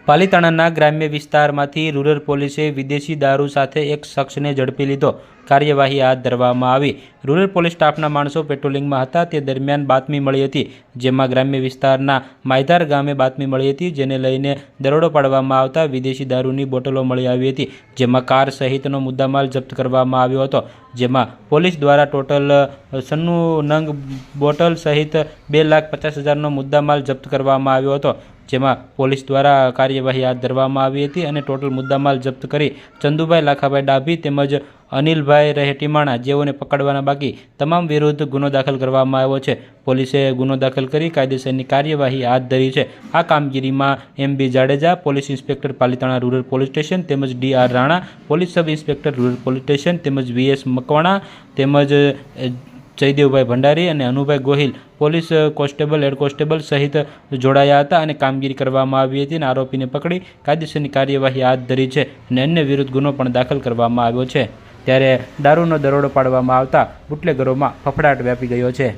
પાલીતાણાના ગ્રામ્ય વિસ્તારમાંથી રૂરલ પોલીસે વિદેશી દારૂ સાથે એક શખ્સને ઝડપી લીધો. કાર્યવાહી હાથ ધરવામાં આવી. રૂરલ પોલીસ સ્ટાફના માણસો પેટ્રોલિંગમાં હતા તે દરમિયાન બાતમી મળી હતી, જેમાં ગ્રામ્ય વિસ્તારના માયધાર ગામે બાતમી મળી હતી, જેને લઈને દરોડો પાડવામાં આવતા વિદેશી દારૂની બોટલો મળી આવી હતી, જેમાં કાર સહિતનો મુદ્દામાલ જપ્ત કરવામાં આવ્યો હતો. જેમાં પોલીસ દ્વારા ટોટલ 96 નંગ બોટલ સહિત 2,50,000નો મુદ્દામાલ જપ્ત કરવામાં આવ્યો હતો. જેમાં પોલીસ દ્વારા કાર્યવાહી હાથ ધરવામાં આવી હતી અને ટોટલ મુદ્દામાલ જપ્ત કરી ચંદુભાઈ લાખાભાઈ ડાભી તેમજ અનિલભાઈ રહે ટીમાણા જેઓને પકડવાના બાકી તમામ વિરુદ્ધ ગુનો દાખલ કરવામાં આવ્યો છે. પોલીસે ગુનો દાખલ કરી કાયદેસરની કાર્યવાહી હાથ ધરી છે. આ કામગીરીમાં MB Jadeja, police inspector Palitana rural police station તેમજ DR Rana, police sub inspector rural police station તેમજ VS મકવાણા તેમજ જયદેવભાઈ ભંડારી અને Anubhai Gohil police constable, head constable સહિત જોડાયા હતા અને કામગીરી કરવામાં આવી હતી અને આરોપીને પકડી કાયદેસરની કાર્યવાહી હાથ ધરી છે અને અન્ય વિરુદ્ધ ગુનો પણ દાખલ કરવામાં આવ્યો છે. ત્યારે દારૂનો દરોડો પાડવામાં આવતા બુટલેગરોમાં ફફડાટ વ્યાપી ગયો છે.